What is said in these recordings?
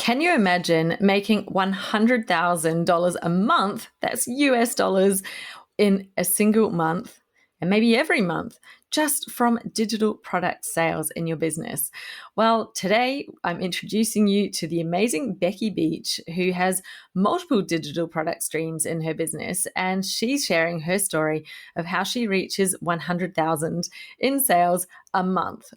Can you imagine making $100,000 a month, that's US dollars, in a single month and maybe every month, just from digital product sales in your business? Well, today I'm introducing you to the amazing Becky Beach, who has multiple digital product streams in her business, and she's sharing her story of how she reaches 100,000 in sales a month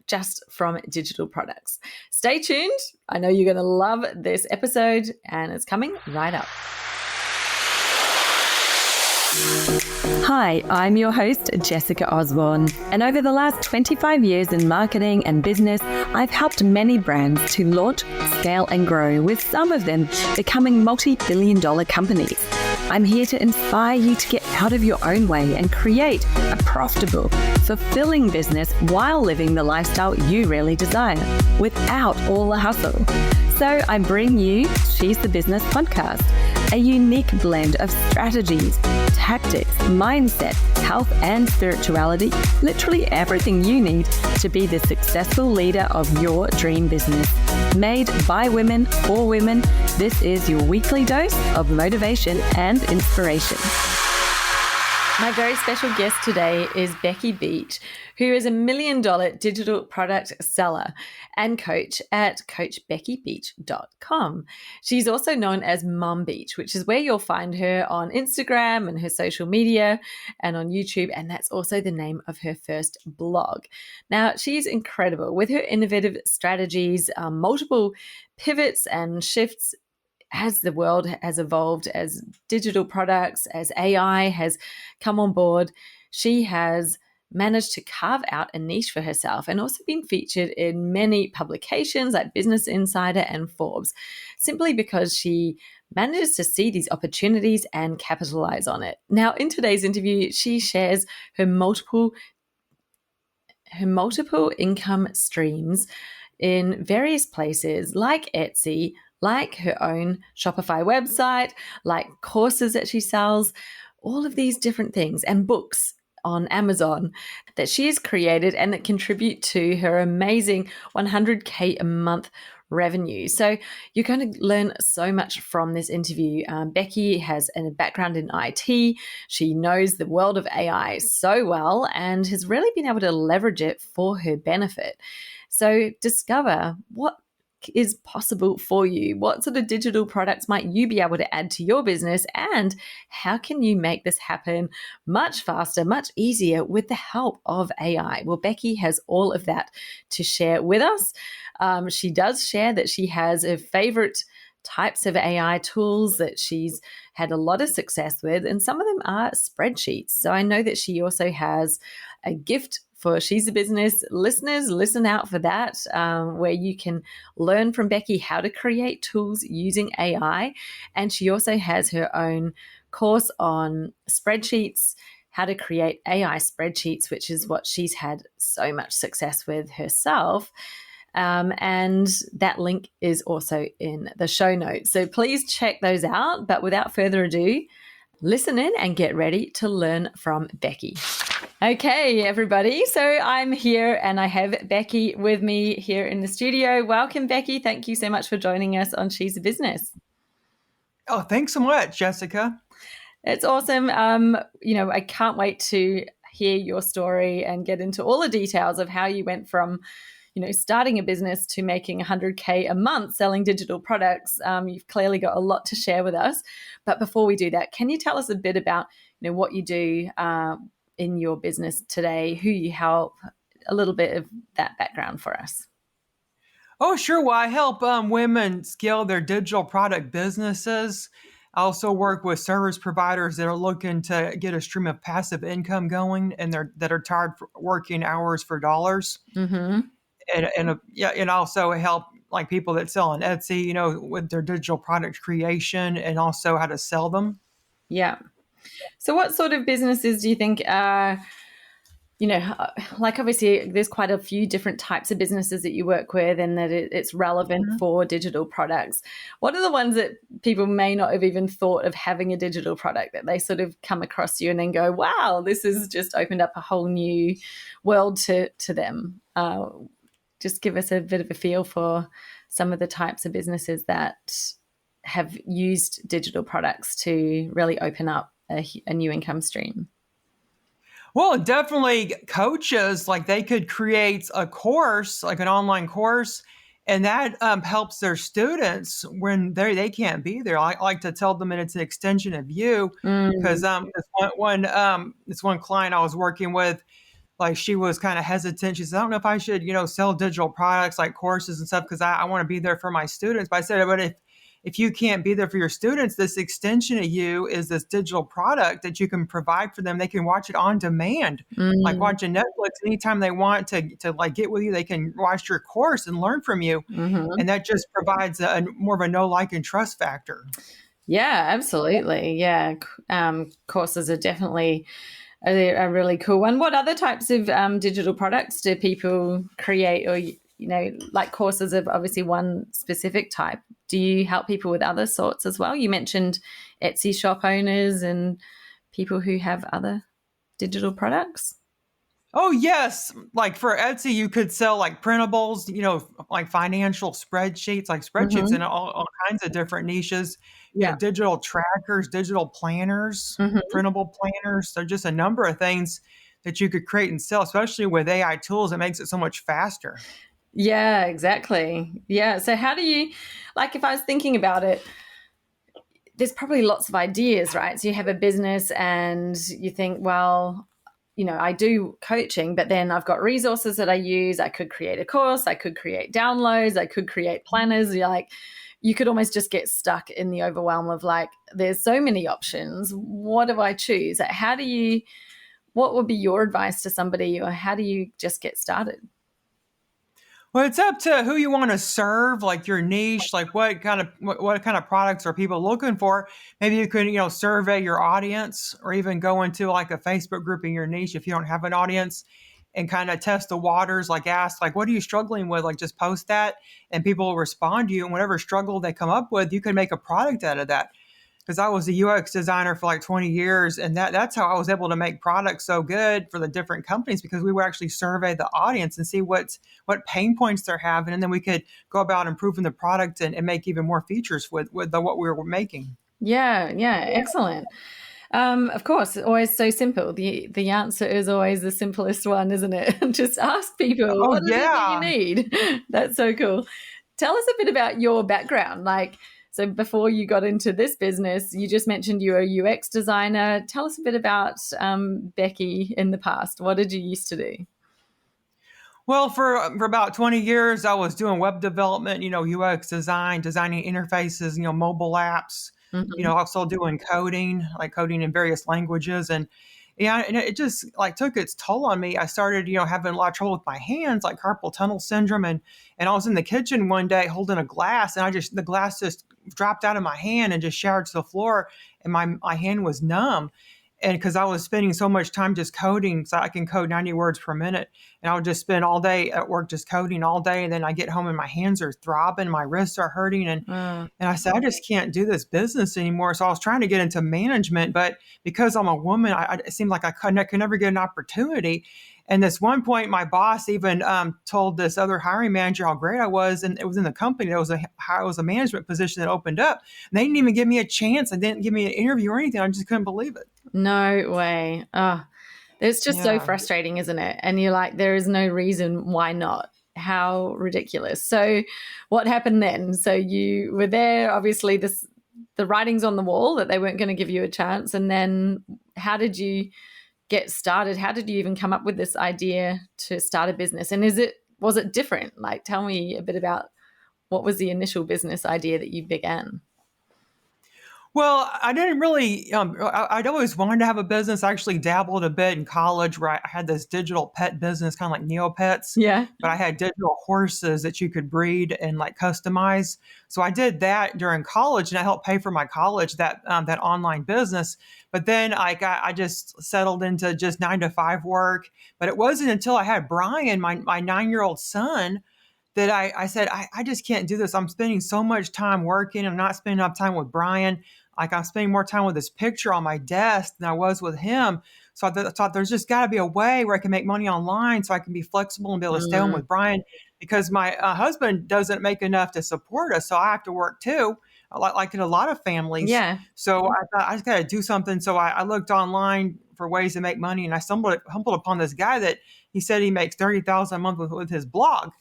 just from digital products. Stay tuned. I know you're going to love this episode, and it's coming right up. Hi, I'm your host, Jessica Osborne, and over the last 25 years in marketing and business, I've helped many brands to launch, scale, and grow, with some of them becoming multi-billion-dollar companies. I'm here to inspire you to get out of your own way and create a profitable, fulfilling business while living the lifestyle you really desire, without all the hustle. So I bring you She's the Business podcast, a unique blend of strategies, tactics, mindset, health, and spirituality, literally everything you need to be the successful leader of your dream business. Made by women for women, this is your weekly dose of motivation and inspiration. My very special guest today is Becky Beach, who is a $1 million digital product seller and coach at coachbeckybeach.com. She's also known as Mom Beach, which is where you'll find her on Instagram and her social media and on YouTube. And that's also the name of her first blog. Now, she's incredible with her innovative strategies, multiple pivots and shifts as the world has evolved, as digital products, as AI has come on board. She has managed to carve out a niche for herself and also been featured in many publications like Business Insider and Forbes, simply because she manages to see these opportunities and capitalize on it. Now, in today's interview, she shares her multiple income streams in various places like Etsy, like her own Shopify website, like courses that she sells, all of these different things, and books on Amazon that she has created and that contribute to her amazing 100K a month revenue. So you're going to learn so much from this interview. Becky has a background in IT. She knows the world of AI so well and has really been able to leverage it for her benefit. So discover what is possible for you. What sort of digital products might you be able to add to your business, and how can you make this happen much faster, much easier with the help of AI? Well, Becky has all of that to share with us. She does share that she has her favorite types of AI tools that she's had a lot of success with, and some of them are spreadsheets. So I know that she also has a gift for She's a Business listeners. Listen out for that, where you can learn from Becky how to create tools using AI. And she also has her own course on spreadsheets, how to create AI spreadsheets, which is what she's had so much success with herself. And that link is also in the show notes. So please check those out. But without further ado, listen in and get ready to learn from Becky. Okay, everybody. So I'm here and I have Becky with me here in the studio. Welcome, Becky. Thank you so much for joining us on She's a Business. Oh, thanks so much, Jessica. It's awesome. I can't wait to hear your story and get into all the details of how you went from starting a business to making 100K a month selling digital products. You've clearly got a lot to share with us. But before we do that, can you tell us a bit about what you do in your business today, who you help, a little bit of that background for us? Oh, sure. Well, I help women scale their digital product businesses. I also work with service providers that are looking to get a stream of passive income going, and that are tired of working hours for dollars. Mm-hmm. And also help like people that sell on Etsy, with their digital product creation and also how to sell them. Yeah. So what sort of businesses do you think are, obviously there's quite a few different types of businesses that you work with and that it's relevant for digital products. What are the ones that people may not have even thought of having a digital product, that they sort of come across you and then go, wow, this has just opened up a whole new world to them? Just give us a bit of a feel for some of the types of businesses that have used digital products to really open up a new income stream? Well, definitely coaches, like they could create a course, like an online course, and that helps their students when they can't be there. I like to tell them that it's an extension of you, because Mm, this one client I was working with, like she was kind of hesitant. She said, I don't know if I should, sell digital products like courses and stuff because I want to be there for my students. But I said, but if you can't be there for your students, this extension of you is this digital product that you can provide for them. They can watch it on demand, like mm, watching Netflix anytime they want to like get with you. They can watch your course and learn from you, mhm. and that just provides a more of a know, like, and trust factor. Yeah, absolutely. Yeah, courses are definitely a really cool one. What other types of digital products do people create, or like courses of obviously one specific type? Do you help people with other sorts as well? You mentioned Etsy shop owners and people who have other digital products. Oh, yes. Like for Etsy, you could sell like printables, like financial spreadsheets, like spreadsheets in Hmm. all kinds of different niches, Yeah. digital trackers, digital planners, Hmm. printable planners. So just a number of things that you could create and sell, especially with AI tools. It makes it so much faster. Yeah, exactly. Yeah. So how do you, like, if I was thinking about it, there's probably lots of ideas, right? So you have a business and you think, well, I do coaching, but then I've got resources that I use. I could create a course, I could create downloads, I could create planners. You're like, you could almost just get stuck in the overwhelm of like, there's so many options. What do I choose? What would be your advice to somebody, or how do you just get started? Well, it's up to who you want to serve, like your niche, like what kind of products are people looking for. Maybe you could, survey your audience, or even go into like a Facebook group in your niche if you don't have an audience, and kind of test the waters, like ask, like, what are you struggling with? Like just post that and people will respond to you. And whatever struggle they come up with, you can make a product out of that. Because I was a UX designer for like 20 years, and that's how I was able to make products so good for the different companies, because we would actually survey the audience and see what pain points they're having, and then we could go about improving the product and make even more features with what we were making. Yeah, yeah, excellent. Of course, always so simple. The answer is always the simplest one, isn't it? Just ask people, Oh what is it that you yeah. need? That's so cool. Tell us a bit about your background. Like, so before you got into this business, you just mentioned you were a UX designer. Tell us a bit about Becky in the past. What did you used to do? Well, for about 20 years, I was doing web development, UX design, designing interfaces, mobile apps, Hmm. also doing coding, like coding in various languages. And yeah, and it just like took its toll on me. I started, having a lot of trouble with my hands, like carpal tunnel syndrome. And I was in the kitchen one day holding a glass, and the glass just dropped out of my hand and just shattered to the floor. And my hand was numb. And because I was spending so much time just coding, so I can code 90 words per minute, and I would just spend all day at work just coding all day, and then I get home and my hands are throbbing, my wrists are hurting, and I said, I just can't do this business anymore. So I was trying to get into management, but because I'm a woman, it seemed like I could never get an opportunity. And this one point, my boss even told this other hiring manager how great I was, and it was in the company. It was a management position that opened up. And they didn't even give me a chance. They didn't give me an interview or anything. I just couldn't believe it. No way. Oh, it's just so Yeah. frustrating, isn't it? And you're like, there is no reason why not. How ridiculous. So, what happened then? So you were there. Obviously, the writing's on the wall that they weren't going to give you a chance. And then, how did you get started? How did you even come up with this idea to start a business? And was it different? Like, tell me a bit about what was the initial business idea that you began. Well, I didn't really. I'd always wanted to have a business. I actually dabbled a bit in college, where I had this digital pet business, kind of like Neopets. Yeah. But I had digital horses that you could breed and like customize. So I did that during college, and I helped pay for my college, that online business. But then I just settled into just 9 to 5 work. But it wasn't until I had Brian, my 9-year-old son, that I said, I just can't do this. I'm spending so much time working. I'm not spending enough time with Brian. Like I'm spending more time with this picture on my desk than I was with him. So I thought there's just got to be a way where I can make money online so I can be flexible and be able to stay home Mm, with Brian. because my husband doesn't make enough to support us. So I have to work too, like in a lot of families. Yeah. So I thought I just got to do something. So I looked online for ways to make money, and I stumbled upon this guy that he said he makes $30,000 a month with his blog.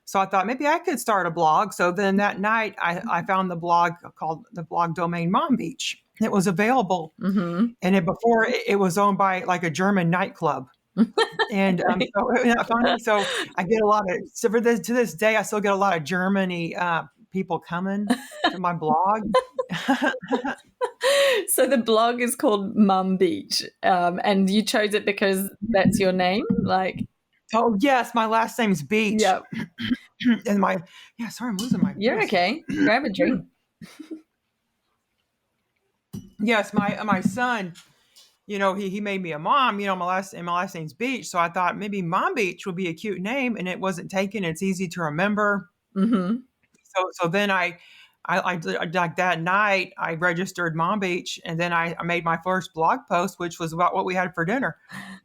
So I thought maybe I could start a blog. So then that night I found the blog called the blog domain Mom Beach. It was available. Mm-hmm. And before it was owned by like a German nightclub. And so isn't that funny? So I get a lot of, so to this day, I still get a lot of Germany people coming to my blog. So the blog is called Mum Beach, and you chose it because that's your name, like. Oh yes, my last name's Beach. Yep. And sorry, I'm losing my You're voice. okay. Grab a drink. Yes, my son, he made me a mom. My last name's Beach, so I thought maybe Mom Beach would be a cute name, and it wasn't taken. It's easy to remember. Mm-hmm. So then I like that night I registered Mom Beach, and then I made my first blog post, which was about what we had for dinner.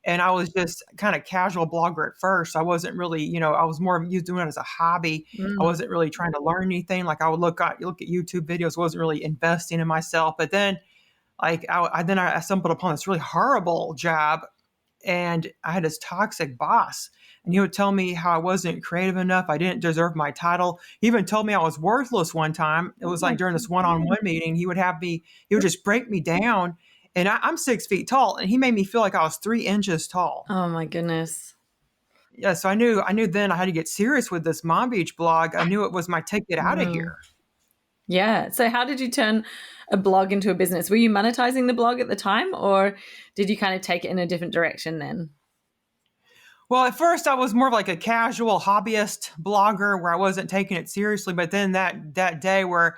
And I was just kind of casual blogger at first. I wasn't really, I was more doing it as a hobby. I wasn't really trying to learn anything. Like I would look at YouTube videos, wasn't really investing in myself. But then I stumbled upon this really horrible job, and I had this toxic boss, and he would tell me how I wasn't creative enough. I didn't deserve my title. He even told me I was worthless one time. It was like during this one-on-one meeting, he would just break me down, and I'm 6 feet tall, and he made me feel like I was 3 inches tall. Oh my goodness. Yeah. So I knew then I had to get serious with this Mom Beach blog. I knew it was my ticket out of here. Yeah. So how did you turn a blog into a business? Were you monetizing the blog at the time, or did you kind of take it in a different direction then? Well, at first I was more of like a casual hobbyist blogger where I wasn't taking it seriously. But then that day where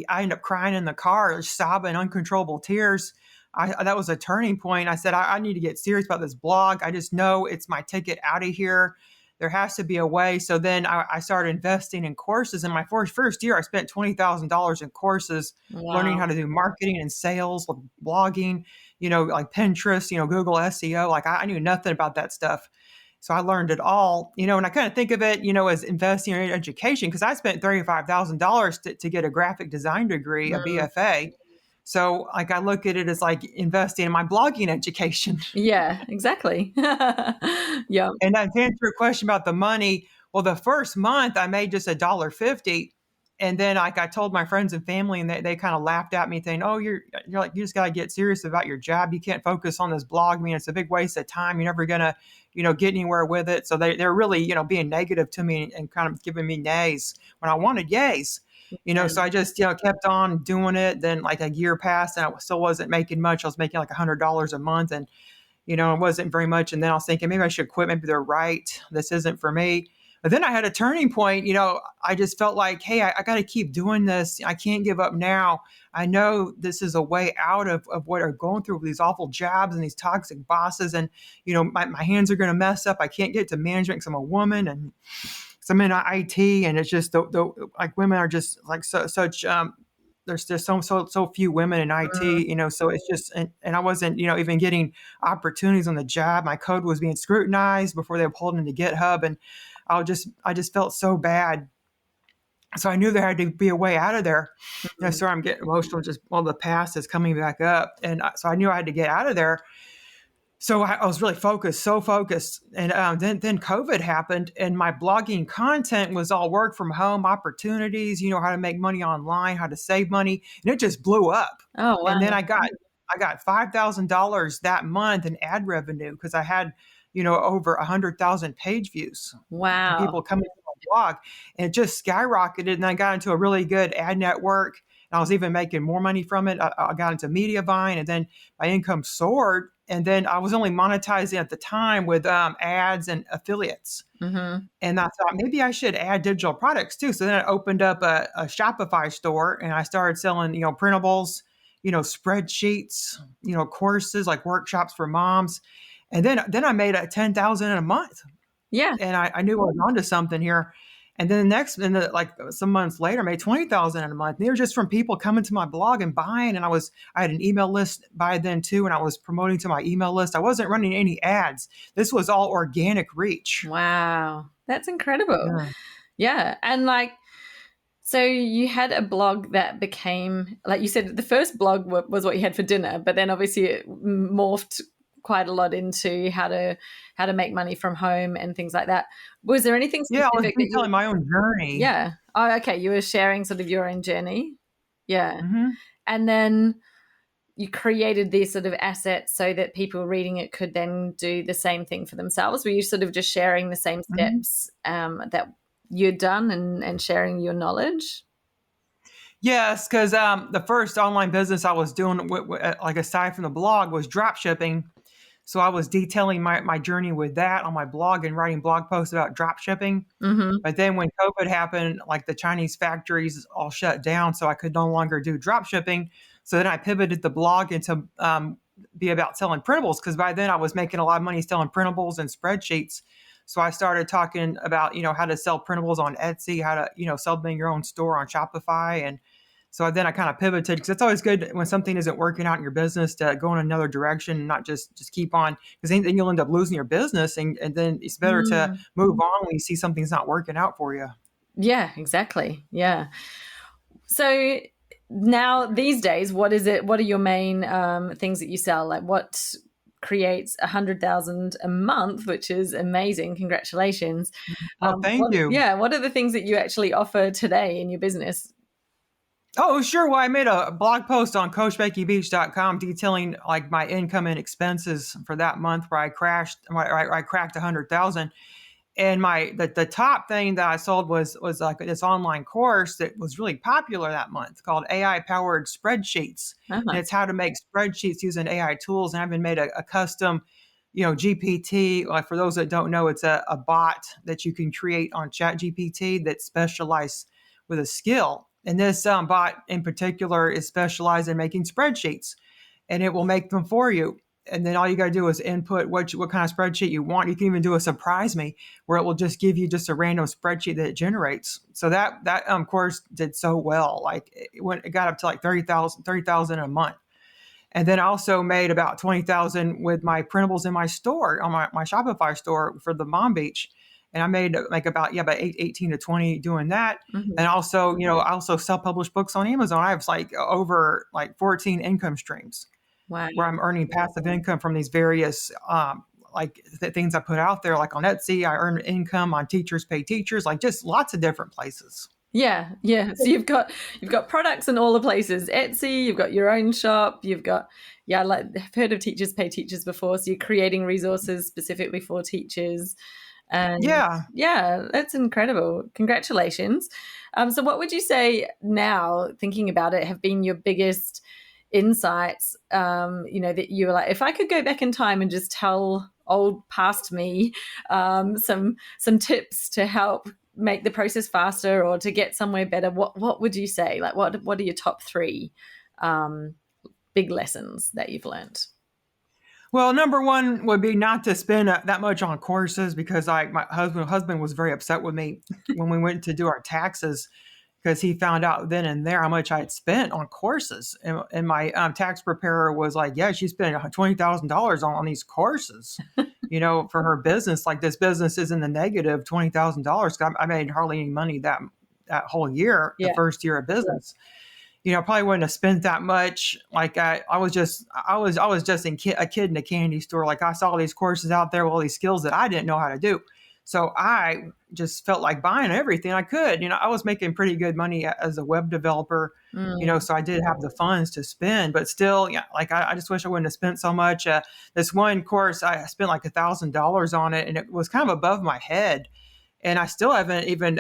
I ended up crying in the car, sobbing, uncontrollable tears, that was a turning point. I said, I need to get serious about this blog. I just know it's my ticket out of here. There has to be a way. So then I started investing in courses. In my first year, I spent $20,000 in courses, learning how to do marketing and sales, blogging, like Pinterest, Google SEO. Like I knew nothing about that stuff. So I learned it all, and I kind of think of it, as investing in education, because I spent $35,000 to get a graphic design degree, a BFA. So like I look at it as like investing in my blogging education. Yeah, exactly. Yeah. And to answer your question about the money, well, the first month I made just $1.50. And then like I told my friends and family, and they kind of laughed at me saying, oh, you're like, you just got to get serious about your job. You can't focus on this blog. I mean, it's a big waste of time. You're never going to, get anywhere with it. So they're really, being negative to me and kind of giving me nays when I wanted yays. So I just, kept on doing it. Then like a year passed and I still wasn't making much. I was making like $100 a month, and, it wasn't very much. And then I was thinking maybe I should quit. Maybe they're right. This isn't for me. But then I had a turning point. I just felt like, hey, I got to keep doing this. I can't give up now. I know this is a way out of what I'm going through with these awful jobs and these toxic bosses. And, my hands are going to mess up. I can't get to management because I'm a woman, and so I'm in IT, and it's just like women are just like such. There's just so few women in IT, so it's just, and I wasn't, even getting opportunities on the job. My code was being scrutinized before they were pulled into GitHub, and I just felt so bad. So I knew there had to be a way out of there. Sorry, I'm getting emotional. Just all the past is coming back up, and so I knew I had to get out of there. So I was really so focused. And then COVID happened, and my blogging content was all work from home opportunities, how to make money online, how to save money. And it just blew up. Oh, wow. And then I got $5,000 that month in ad revenue because I had, over 100,000 page views. Wow. People coming to my blog, and it just skyrocketed. And I got into a really good ad network, and I was even making more money from it. I got into Mediavine, and then my income soared. And then I was only monetizing at the time with ads and affiliates. Mm-hmm. And I thought maybe I should add digital products too. So then I opened up a Shopify store, and I started selling, printables, spreadsheets, courses like workshops for moms. And then I made $10,000 a month. Yeah. And I knew I was onto something here. And then like some months later, I made $20,000 a month. And they were just from people coming to my blog and buying. And I had an email list by then too, and I was promoting to my email list. I wasn't running any ads. This was all organic reach. Wow. That's incredible. Yeah. Yeah. And like, so you had a blog that became, like you said, the first blog was what you had for dinner, but then obviously it morphed quite a lot into how to make money from home and things like that. Was there anything Yeah, I was specific that you? detailing my own journey. Yeah. Oh, okay. You were sharing sort of your own journey. Yeah. Hmm. And then you created these sort of assets so that people reading it could then do the same thing for themselves. Were you sort of just sharing the same Hmm. steps that you'd done and sharing your knowledge? Yes, because the first online business I was doing, like aside from the blog, was drop shipping. So I was detailing my journey with that on my blog and writing blog posts about drop shipping. Mm-hmm. But then when COVID happened, like the Chinese factories all shut down, so I could no longer do drop shipping. So then I pivoted the blog into be about selling printables because by then I was making a lot of money selling printables and spreadsheets. So I started talking about how to sell printables on Etsy, how to sell them in your own store on Shopify, and so then I kind of pivoted because it's always good when something isn't working out in your business to go in another direction and not just keep on because then you'll end up losing your business and then it's better to Mm. move on when you see something's not working out for you. Yeah, exactly. Yeah. So now these days, what is it? What are your main things that you sell? Like what creates 100,000 a month, which is amazing. Congratulations. Well, thank you. What are the things that you actually offer today in your business? Oh, sure. Well, I made a blog post on coachbeckybeach.com detailing like my income and expenses for that month where I cracked 100,000. And the top thing that I sold was like this online course that was really popular that month called AI powered spreadsheets, and Uh-huh. it's how to make spreadsheets using AI tools. And I've been made a custom, GPT. Like for those that don't know, it's a bot that you can create on Chat GPT that specializes with a skill. And this bot in particular is specialized in making spreadsheets, and it will make them for you. And then all you got to do is input what kind of spreadsheet you want. You can even do a surprise me where it will just give you just a random spreadsheet that it generates. So that course did so well. Like it got up to like 30,000 a month. And then I also made about 20,000 with my printables in my store on my Shopify store for the Mom Beach. And I made like about 18 to 20 doing that. Mhm. And also, I also self-published books on Amazon. I have like over like 14 income streams Wow. where I'm earning passive income from these various things I put out there, like on Etsy. I earn income on Teachers Pay Teachers, like just lots of different places. Yeah, yeah. So you've got products in all the places. Etsy, you've got your own shop, you've got like I've heard of Teachers Pay Teachers before. So you're creating resources specifically for teachers. And Yeah. yeah, that's incredible. Congratulations. So what would you say now, thinking about it, have been your biggest insights, that you were like, if I could go back in time and just tell old past me some tips to help make the process faster or to get somewhere better, what would you say? Like what are your top three um, big lessons that you've learned? Well, number one would be not to spend that much on courses because like my husband was very upset with me when we went to do our taxes because he found out then and there how much I had spent on courses. And my tax preparer was like, yeah, she spent $20,000 on these courses, for her business. Like this business is in the negative $20,000. I made hardly any money that whole year, the Yeah. first year of business. Probably wouldn't have spent that much. Like I was just a kid in a candy store. Like I saw these courses out there with all these skills that I didn't know how to do. So I just felt like buying everything I could. I was making pretty good money as a web developer, Mm. so I did have the funds to spend, but still, yeah, like I just wish I wouldn't have spent so much. This one course, I spent like $1,000 on it and it was kind of above my head. And I still haven't even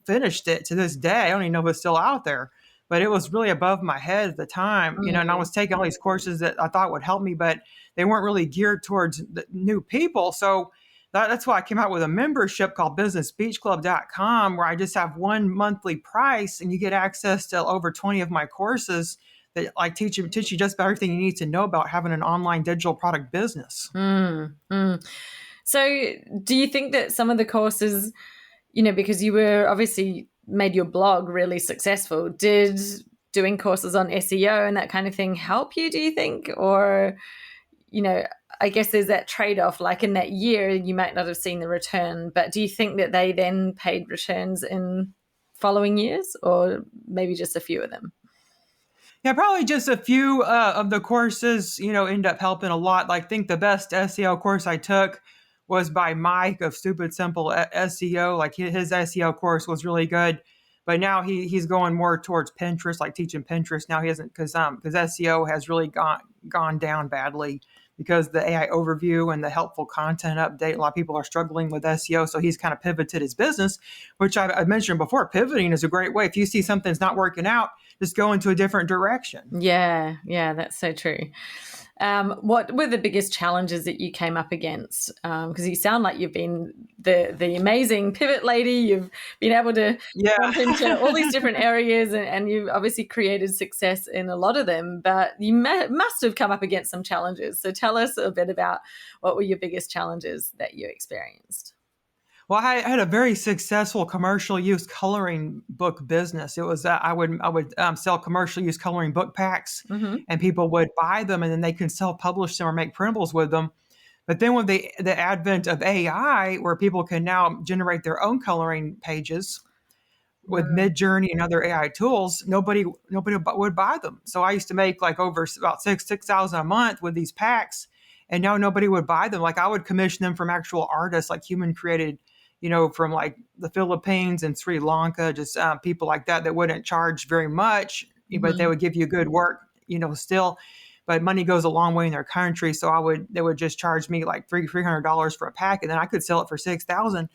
finished it to this day. I don't even know if it's still out there, but it was really above my head at the time, and I Mm. was taking all these courses that I thought would help me, but they weren't really geared towards the new people. So that's why I came out with a membership called businessbeachclub.com, where I just have one monthly price and you get access to over 20 of my courses that like teach you just about everything you need to know about having an online digital product business. Mm. Mm. So do you think that some of the courses, because you were obviously made your blog really successful, did doing courses on SEO and that kind of thing help you, do you think? Or, you know, I guess there's that trade-off. Like in that year, you might not have seen the return, but do you think that they then paid returns in following years, or maybe just a few of them? Yeah, probably just a few of the courses, end up helping a lot. Like, I think the best SEO course I took was by Mike of Stupid Simple SEO. Like, his SEO course was really good, but now he's going more towards Pinterest, like teaching Pinterest. Now he hasn't, because SEO has really gone down badly because the AI overview and the helpful content update. A lot of people are struggling with SEO, so he's kind of pivoted his business, which I mentioned before. Pivoting is a great way. If you see something's not working out, just go into a different direction. Yeah, yeah, that's so true. What were the biggest challenges that you came up against? Because you sound like you've been the amazing pivot lady. You've been able to jump into all these Yeah. different areas, and you've obviously created success in a lot of them. But you must have come up against some challenges. So tell us a bit about what were your biggest challenges that you experienced. Well, I had a very successful commercial use coloring book business. It was I would sell commercial use coloring book packs, Mm-hmm. and people would buy them, and then they can self publish them or make printables with them. But then with the advent of AI, where people can now generate their own coloring pages with Midjourney and other AI tools, nobody would buy them. So I used to make like over about six thousand a month with these packs, and now nobody would buy them. Like, I would commission them from actual artists, like human created, from like the Philippines and Sri Lanka, just people like that wouldn't charge very much, but they Mm-hmm. would give you good work, still. But money goes a long way in their country, so they would just charge me like $300 for a pack, and then I could sell it for 6,000,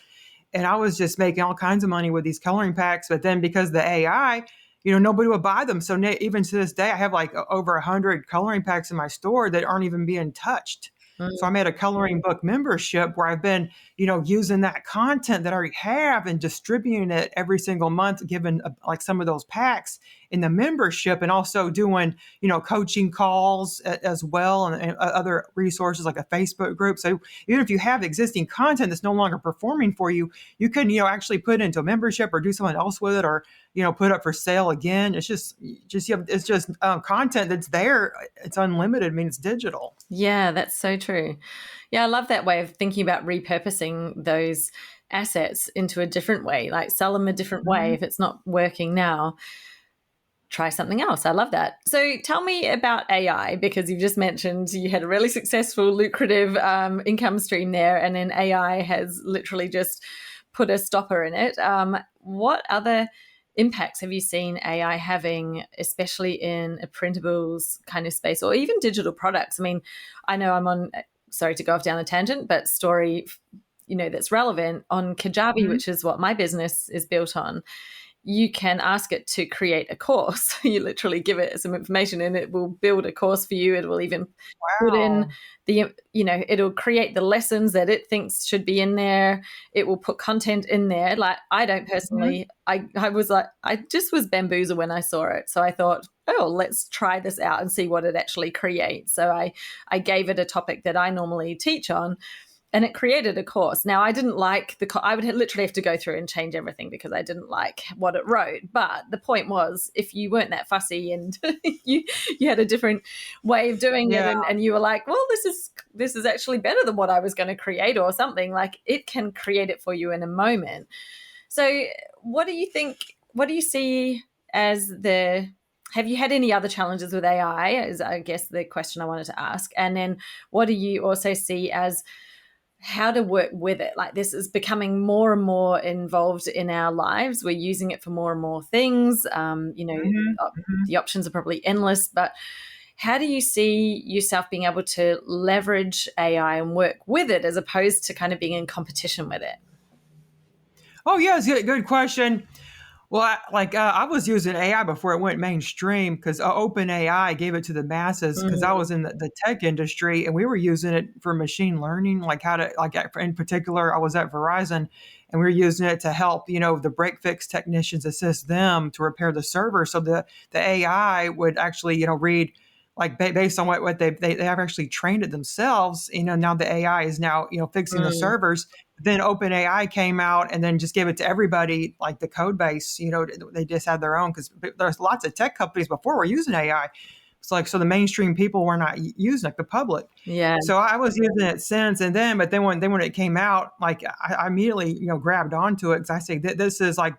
and I was just making all kinds of money with these coloring packs. But then because of the AI, nobody would buy them. So even to this day, I have like over 100 coloring packs in my store that aren't even being touched. So I made a coloring book membership where I've been, using that content that I already have and distributing it every single month, giving like some of those packs in the membership, and also doing, coaching calls as well, and other resources like a Facebook group. So even if you have existing content that's no longer performing for you, you can, actually put it into a membership or do something else with it, or, put up for sale again. It's just content that's there. It's unlimited. I mean, it's digital. Yeah, that's so true. Yeah, I love that way of thinking about repurposing those assets into a different way, like sell them a different way. Mhm. If it's not working now, try something else. I love that. So tell me about AI, because you've just mentioned you had a really successful, lucrative income stream there, and then AI has literally just put a stopper in it. What other impacts have you seen AI having, especially in a printables kind of space, or even digital products? I mean, I know I'm on, sorry to go off down a tangent, but story, that's relevant on Kajabi, Mhm. which is what my business is built on. You can ask it to create a course. You literally give it some information and it will build a course for you. It will even put in Wow. it'll create the lessons that it thinks should be in there. It will put content in there. Like, I don't Mhm. personally, I was like, I just was bamboozled when I saw it. So I thought, oh, let's try this out and see what it actually creates. So I gave it a topic that I normally teach on, and it created a course. Now, I didn't like I would literally have to go through and change everything because I didn't like what it wrote. But the point was, if you weren't that fussy and you you had a different way of doing it, Yeah. and you were like, well, this is actually better than what I was going to create or something, like, it can create it for you in a moment. So what do you think, what do you see as the, have you had any other challenges with AI, is I guess the question I wanted to ask. And then what do you also see as how to work with it? Like, this is becoming more and more involved in our lives. We're using it for more and more things. Mhm. Mhm. The options are probably endless, but how do you see yourself being able to leverage AI and work with it as opposed to kind of being in competition with it? Oh, yeah, it's a good question. Well, I was using AI before it went mainstream, because OpenAI gave it to the masses, because I Mm, was in the tech industry, and we were using it for machine learning, like how to, like, in particular, I was at Verizon, and we were using it to help, the break fix technicians, assist them to repair the server. So the AI would actually, read, like, based on what they have actually trained it themselves. Now the AI is now, fixing the mm, servers. Then OpenAI came out and then just gave it to everybody, like the code base. They just had their own, because there's lots of tech companies before were using AI, It's like, so the mainstream people were not using, like the public. Yeah. So I was using it since, and then, but then when it came out, like I immediately, grabbed onto it, because I say this is like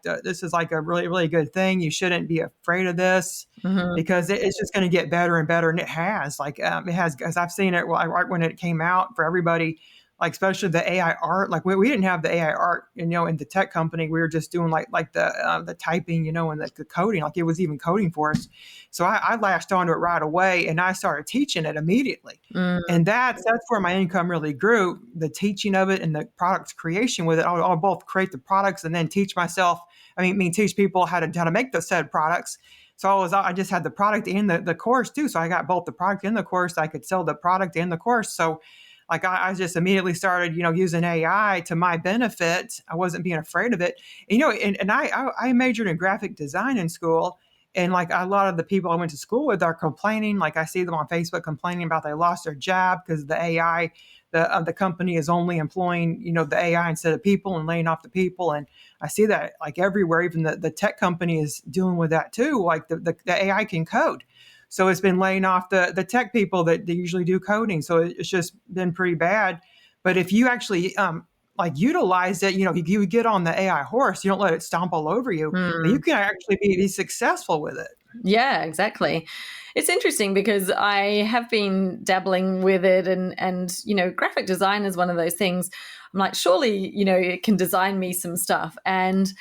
a really, really good thing. You shouldn't be afraid of this, Hmm. because it's just going to get better and better. And it has, it has, because I've seen it right when it came out for everybody, like especially the AI art. Like we didn't have the AI art, in the tech company. We were just doing like the typing, and the coding. Like it was even coding for us. So I latched onto it right away, and I started teaching it immediately. Mm. And that's where my income really grew, the teaching of it and the product creation with it. I'll both create the products and then teach myself. Teach people how to make the said products. So I just had the product and the course too. So I got both the product and the course. I could sell the product and the course. So like I just immediately started, using AI to my benefit. I wasn't being afraid of it. And I majored in graphic design in school. And like a lot of the people I went to school with are complaining. Like I see them on Facebook complaining about they lost their job because the AI, the company is only employing, the AI instead of people, and laying off the people. And I see that like everywhere. Even the tech company is dealing with that too. Like the AI can code. So it's been laying off the tech people that they usually do coding. So it's just been pretty bad. But if you actually like utilize it, you get on the AI horse, you don't let it stomp all over you, and you Mm. can actually be successful with it. Yeah, exactly. It's interesting because I have been dabbling with it, and graphic design is one of those things. I'm like, surely, it can design me some stuff. And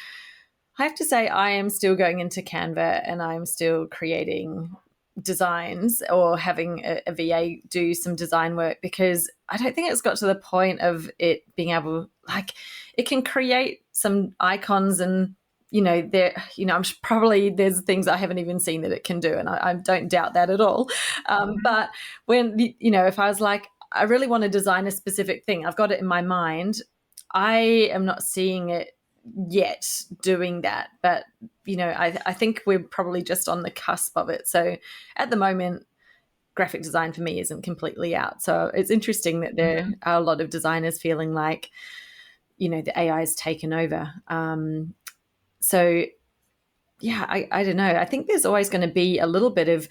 I have to say, I am still going into Canva, and I'm still creating designs or having a VA do some design work, because I don't think it's got to the point of it being able, like, it can create some icons, and I'm probably, there's things I haven't even seen that it can do, and I don't doubt that at all. But when if I was like, I really want to design a specific thing, I've got it in my mind, I am not seeing it yet doing that. But I think we're probably just on the cusp of it. So at the moment, graphic design for me isn't completely out. So it's interesting that there are a lot of designers feeling like the AI has taken over. So yeah, I don't know. I think there's always going to be a little bit of,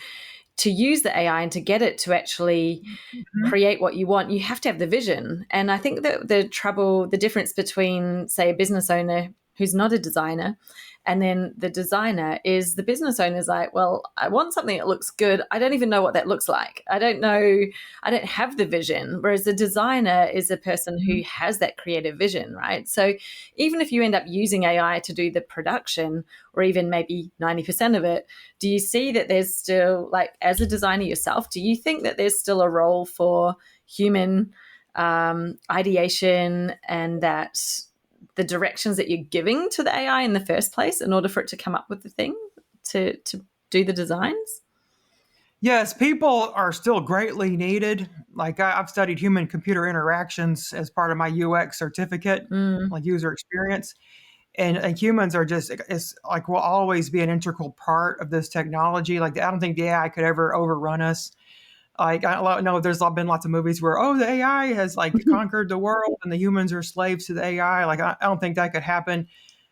to use the AI and to get it to actually Mhm. create what you want, you have to have the vision. And I think that the difference between, say, a business owner who's not a designer and then the designer is, the business owner's like, well, I want something that looks good. I don't even know what that looks like. I don't know. I don't have the vision. Whereas the designer is a person who has that creative vision, right? So even if you end up using AI to do the production, or even maybe 90% of it, do you see that there's still, like, as a designer yourself, do you think that there's still a role for human ideation, and that the directions that you're giving to the AI in the first place in order for it to come up with the thing to do the designs? Yes, people are still greatly needed. Like I've studied human computer interactions as part of my UX certificate, Mm. like user experience. And humans are just, it's like, will always be an integral part of this technology. Like I don't think the AI could ever overrun us. Like I know there's been lots of movies where, oh, the AI has like conquered the world and the humans are slaves to the AI. Like I don't think that could happen,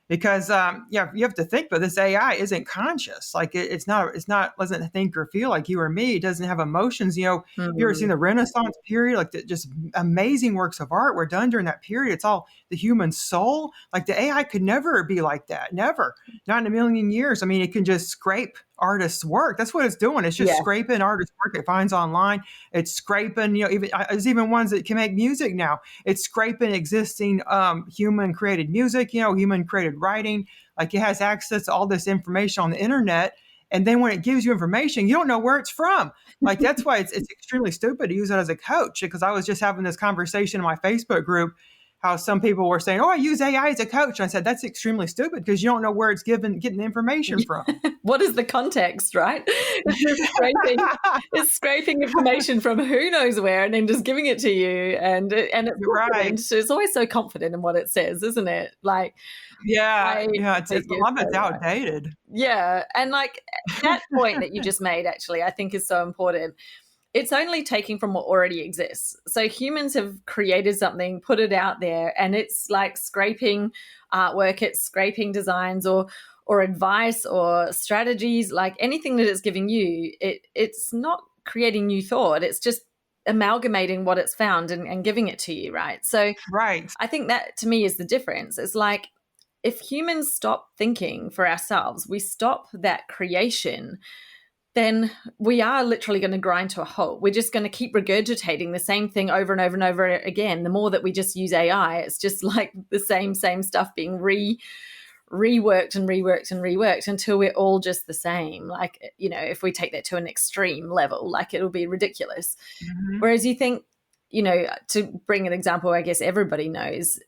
because yeah, you have to think, but this AI isn't conscious. Like it's not doesn't think or feel like you or me. It doesn't have emotions. You ever seen Mm. the Renaissance period? Like just amazing works of art were done during that period. It's all the human soul. Like the AI could never be like that. Never, not in a million years. It can just scrape artists' work. That's what it's doing. It's just Yeah. scraping artists' work it finds online. It's scraping, even there's even ones that can make music now. It's scraping existing human created music, human created writing. Like it has access to all this information on the internet. And then when it gives you information, you don't know where it's from. Like that's why it's extremely stupid to use it as a coach. Because I was just having this conversation in my Facebook group, how some people were saying, "Oh, I use AI as a coach." And I said that's extremely stupid, because you don't know where it's getting the information from. What is the context, right? It's scraping information from who knows where, and then just giving it to you, and it's You're right. confident. It's always so confident in what it says, isn't it? Like, Yeah, I yeah. think It's a you're lot of so it's right. outdated. Yeah, and like that point that you just made, actually, I think is so important. It's only taking from what already exists. So humans have created something, put it out there, and it's like scraping artwork, it's scraping designs, or advice or strategies, like anything that it's giving you, it's not creating new thought. It's just amalgamating what it's found and giving it to you, right? So Right. I think that to me is the difference. It's like if humans stop thinking for ourselves, we stop that creation, then we are literally going to grind to a halt. We're just going to keep regurgitating the same thing over and over and over again. The more that we just use AI, it's just like the same stuff being reworked and reworked and reworked until we're all just the same. Like, if we take that to an extreme level, like it'll be ridiculous. Mhm. Whereas you think, to bring an example, I guess everybody knows,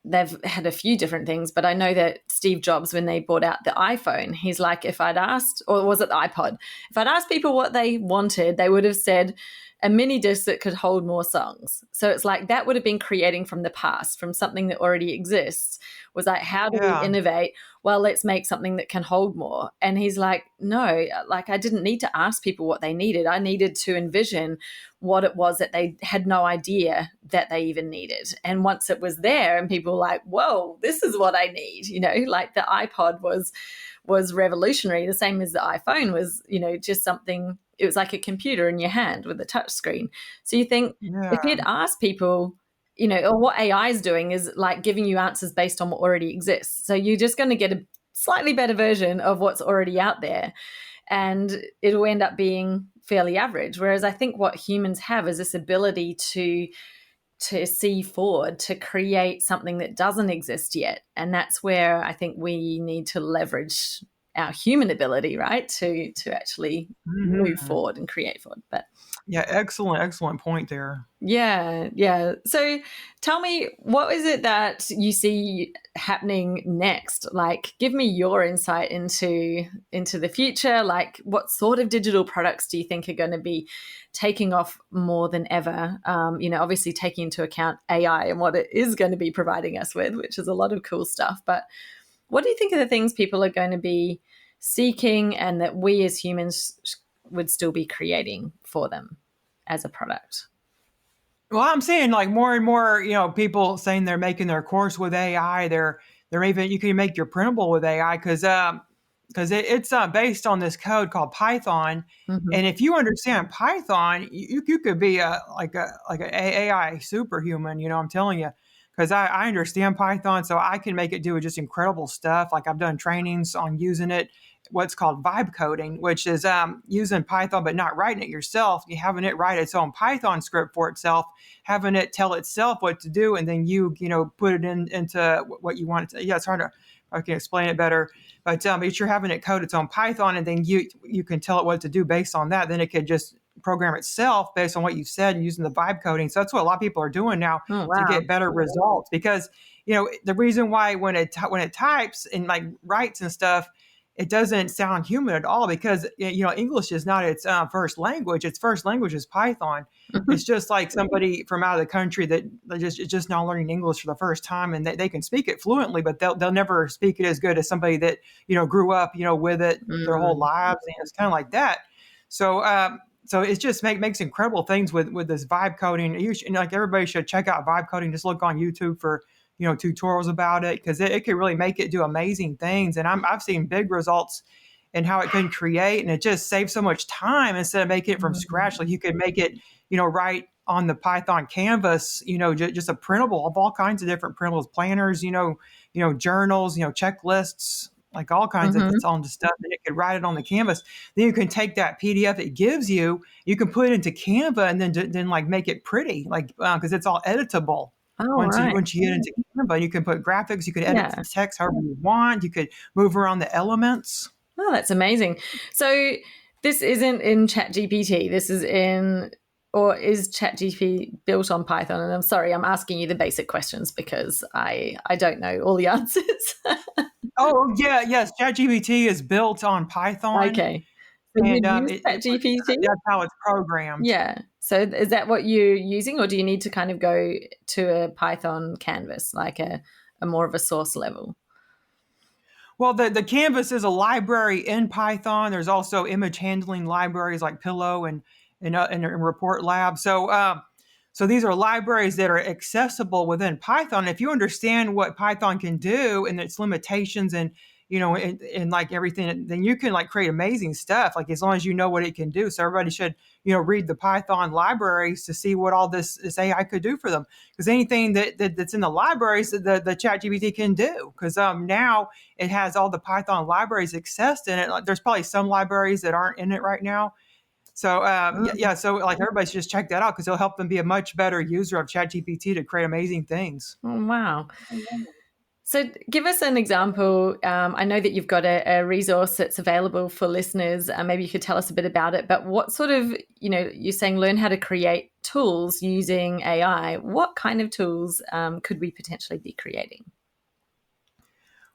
they've had a few different things, but I know that Steve Jobs, when they bought out the iPhone, he's like, if I'd asked, or was it the iPod? If I'd asked people what they wanted, they would have said a mini disc that could hold more songs. So it's like that would have been creating from the past, from something that already exists. Was like, how do we Yeah. innovate? Well, let's make something that can hold more. And he's like, no, like I didn't need to ask people what they needed. I needed to envision what it was that they had no idea that they even needed. And once it was there and people were like, whoa, this is what I need, like the iPod was revolutionary, the same as the iPhone was, just something. It was like a computer in your hand with a touch screen. So you think Yeah. if you'd asked people, or what AI is doing is like giving you answers based on what already exists. So you're just going to get a slightly better version of what's already out there. And it'll end up being fairly average. Whereas I think what humans have is this ability to see forward, to create something that doesn't exist yet. And that's where I think we need to leverage our human ability, right, to actually move Mhm. forward and create forward. But Yeah, excellent point there. yeah. So tell me, what is it that you see happening next? Like, give me your insight into the future. Like, what sort of digital products do you think are going to be taking off more than ever? Obviously taking into account AI and what it is going to be providing us with, which is a lot of cool stuff. But what do you think are the things people are going to be seeking and that we as humans would still be creating for them as a product? Well, I'm seeing like more and more, people saying they're making their course with AI. They're even, you can make your printable with AI because it's based on this code called Python. Mm-hmm. And if you understand Python, you could be a AI superhuman. I'm telling you, because I understand Python, so I can make it do just incredible stuff. Like I've done trainings on using it, what's called vibe coding, which is using Python but not writing it yourself. You having it write its own Python script for itself, having it tell itself what to do, and then you put it into what you want it to. Yeah, it's hard to. I can explain it better, but you're having it code its own Python, and then you can tell it what to do based on that. Then it could just program itself based on what you said and using the vibe coding. So that's what a lot of people are doing now Oh, to wow. get better results. Because the reason why when it types and like writes and stuff, it doesn't sound human at all because English is not its first language. Its first language is Python. It's just like somebody from out of the country that is just now learning English for the first time, and they can speak it fluently, but they'll never speak it as good as somebody that grew up with it their whole Mm. lives. And it's kind of like that. So so it just makes incredible things with this vibe coding. And like everybody should check out vibe coding. Just look on YouTube for tutorials about it because it can really make it do amazing things. And I've seen big results in how it can create, and it just saves so much time instead of making it from scratch. Like you could make it right on the Python canvas, just a printable of all kinds of different printables, planners, journals, checklists, like all kinds of Mm-hmm. its own stuff, and it could write it on the canvas. Then you can take that PDF it gives you, you can put it into Canva, and then like make it pretty, like because it's all editable. Oh, Once you right. once you get into Canva, you can put graphics, you can edit the Yeah. text however you want, you could move around the elements. Oh, that's amazing. So this isn't in ChatGPT. This is in, or is ChatGPT built on Python? And I'm sorry, I'm asking you the basic questions because I don't know all the answers. Oh yeah, yes, ChatGPT is built on Python, Okay. So you and use it ChatGPT? that's how it's programmed. Yeah. So is that what you're using, or do you need to kind of go to a Python canvas, like a more of a source level? Well, the Canvas is a library in Python. There's also image handling libraries like Pillow and Report Lab. So these are libraries that are accessible within Python. If you understand what Python can do and its limitations, and and like everything, then you can like create amazing stuff. Like as long as you know what it can do. So everybody should, read the Python libraries to see what all this AI could do for them. Because anything that's in the libraries, the ChatGPT can do. Because now it has all the Python libraries accessed in it. Like, there's probably some libraries that aren't in it right now. So Mm. so like everybody should just check that out because it'll help them be a much better user of ChatGPT to create amazing things. Oh, wow. So give us an example. I know that you've got a resource that's available for listeners. Maybe you could tell us a bit about it. But what sort of, you're saying learn how to create tools using AI. What kind of tools could we potentially be creating?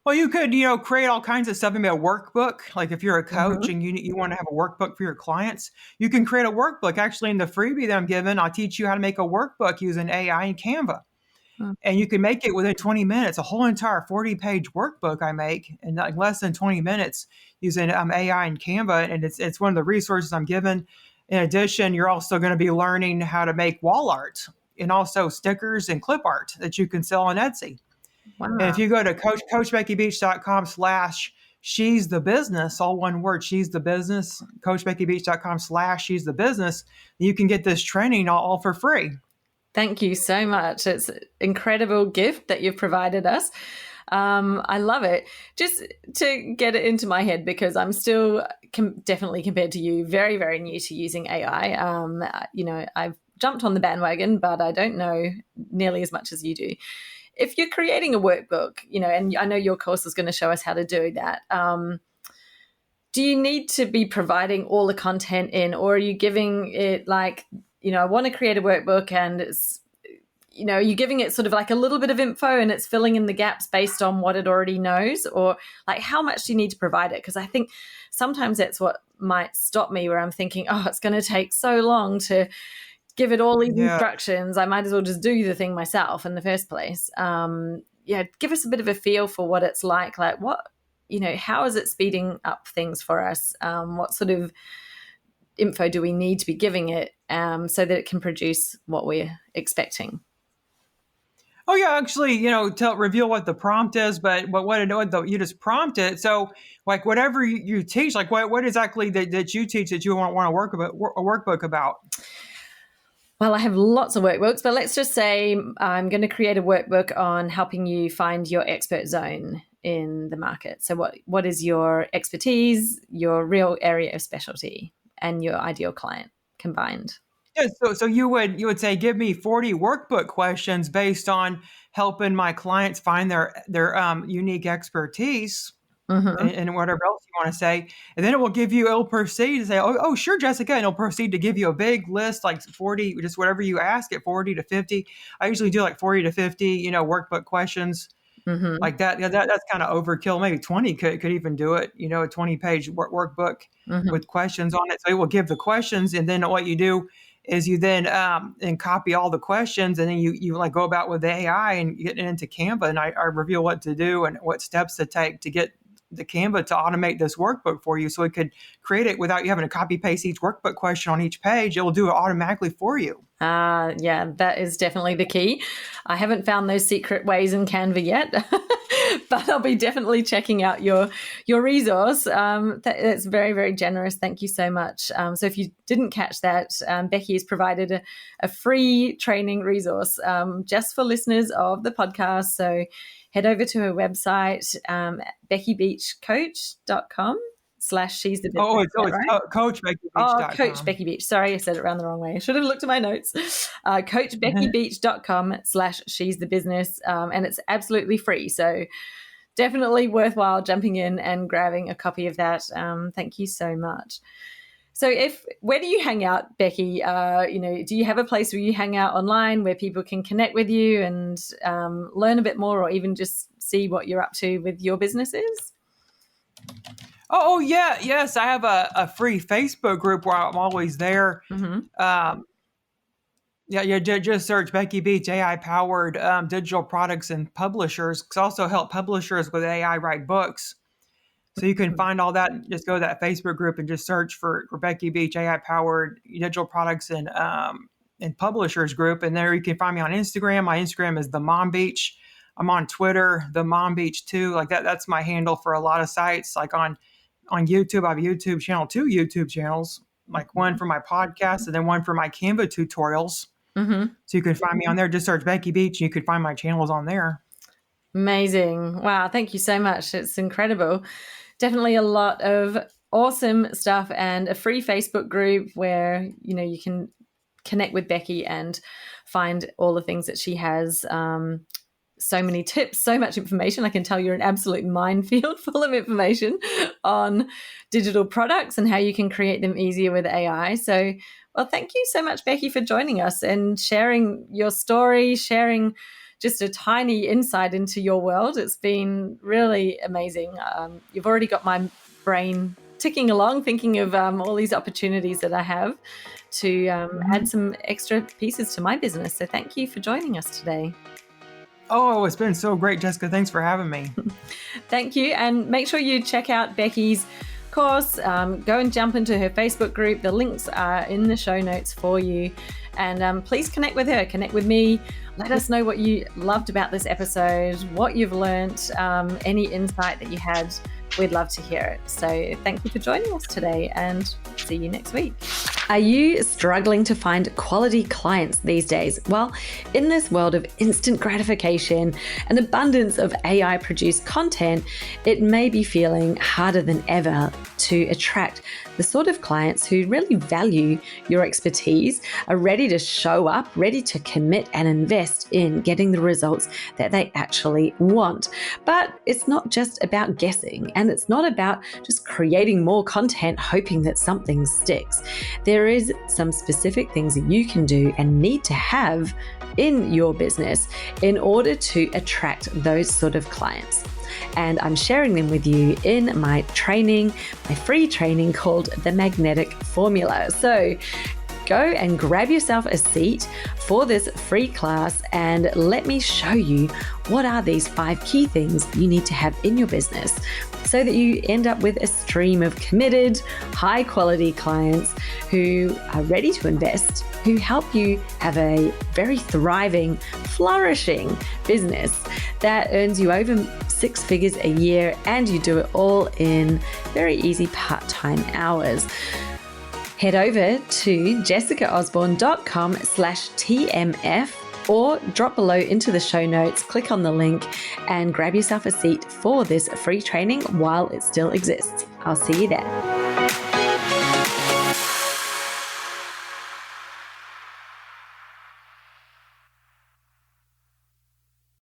Well, you could, create all kinds of stuff. Maybe a workbook. Like if you're a coach Mm-hmm. and you want to have a workbook for your clients, you can create a workbook. Actually, in the freebie that I'm giving, I'll teach you how to make a workbook using AI and Canva. And you can make it within 20 minutes, a whole entire 40-page workbook I make in like less than 20 minutes using AI and Canva. And it's one of the resources I'm given. In addition, you're also going to be learning how to make wall art and also stickers and clip art that you can sell on Etsy. And Wow. if you go to coachbeckybeach.com/she's the business, all one word, she's the business, coachbeckybeach.com/she's the business, you can get this training all for free. Thank you so much. It's an incredible gift that you've provided us. I love it. Just to get it into my head, because I'm still definitely compared to you, very, very new to using AI. I've jumped on the bandwagon, but I don't know nearly as much as you do. If you're creating a workbook, and I know your course is going to show us how to do that. Do you need to be providing all the content in, or are you giving it like, I want to create a workbook and it's, you're giving it sort of like a little bit of info and it's filling in the gaps based on what it already knows? Or like how much do you need to provide it? Because I think sometimes that's what might stop me, where I'm thinking, oh, it's going to take so long to give it all these Yeah. instructions. I might as well just do the thing myself in the first place. Give us a bit of a feel for what it's like what, how is it speeding up things for us? What sort of info do we need to be giving it so that it can produce what we're expecting? Oh yeah, actually, reveal what the prompt is, but you just prompt it. So like whatever you teach, like what exactly that you teach that you want to work about a workbook about? Well, I have lots of workbooks, but let's just say I'm going to create a workbook on helping you find your expert zone in the market. So what is your expertise, your real area of specialty, and your ideal client combined? Yeah, so you would say, give me 40 workbook questions based on helping my clients find their unique expertise Mm-hmm. and whatever else you want to say, and then it'll proceed to say, oh sure, Jessica, and it'll proceed to give you a big list, like 40, just whatever you ask it, 40 to 50. I usually do like 40 to 50, workbook questions Mm-hmm. like that. Yeah, that's kind of overkill. Maybe 20 could even do it. A 20-page workbook Mm-hmm. with questions on it. So it will give the questions, and then what you do is you then and copy all the questions, and then you like go about with the AI and get it into Canva, and I reveal what to do and what steps to take to get the Canva to automate this workbook for you, so it could create it without you having to copy paste each workbook question on each page. It will do it automatically for you. Yeah, that is definitely the key. I haven't found those secret ways in Canva yet, but I'll be definitely checking out your resource. That's very, very generous. Thank you so much. So if you didn't catch that, Becky has provided a free training resource just for listeners of the podcast. So head over to her website, beckybeachcoach.com/she's the business. Oh, Is that right? Oh, Coach coachbeckybeach.com. Becky Beach. Sorry, I said it around the wrong way. I should have looked at my notes. CoachBeckyBeach.com/she's the business. And it's absolutely free. So definitely worthwhile jumping in and grabbing a copy of that. Thank you so much. So where do you hang out, Becky? Do you have a place where you hang out online where people can connect with you and learn a bit more, or even just see what you're up to with your businesses? Oh yeah, yes. I have a free Facebook group where I'm always there. Mm-hmm. Yeah. Just search Becky Beach AI powered digital products and publishers. Cause I also help publishers with AI write books. So you can find all that. Just go to that Facebook group and just search for Becky Beach AI powered digital products and publishers group. And there you can find me on Instagram. My Instagram is the Mom Beach. I'm on Twitter, the Mom Beach too. Like that's my handle for a lot of sites. Like on YouTube, I have a YouTube channel, 2 YouTube channels, like one for my podcast and then one for my Canva tutorials. Mm-hmm. So you can find me on there. Just search Becky Beach and you can find my channels on there. Amazing. Wow. Thank you so much. It's incredible. Definitely a lot of awesome stuff, and a free Facebook group where, you can connect with Becky and find all the things that she has. So many tips, so much information. I can tell you're an absolute minefield full of information on digital products and how you can create them easier with AI. So, well, thank you so much, Becky, for joining us and sharing your story, sharing just a tiny insight into your world. It's been really amazing. You've already got my brain ticking along, thinking of all these opportunities that I have to add some extra pieces to my business. So thank you for joining us today. Oh, it's been so great, Jessica. Thanks for having me. Thank you. And make sure you check out Becky's course. Go and jump into her Facebook group. The links are in the show notes for you. And please connect with her, connect with me. Let us know what you loved about this episode, what you've learned, any insight that you had. We'd love to hear it. So thank you for joining us today, and see you next week. Are you struggling to find quality clients these days? Well, in this world of instant gratification and abundance of AI-produced content, it may be feeling harder than ever to attract the sort of clients who really value your expertise, are ready to show up, ready to commit and invest in getting the results that they actually want. But it's not just about guessing, and it's not about just creating more content hoping that something sticks. There is some specific things that you can do and need to have in your business in order to attract those sort of clients. And I'm sharing them with you in my training, my free training called The Magnetic Formula. So go and grab yourself a seat for this free class and let me show you what are these 5 key things you need to have in your business so that you end up with a stream of committed, high quality clients who are ready to invest, who help you have a very thriving, flourishing business that earns you over 6 figures a year, and you do it all in very easy part-time hours. Head over to jessicaosborne.com/TMF or drop below into the show notes, click on the link and grab yourself a seat for this free training while it still exists. I'll see you there.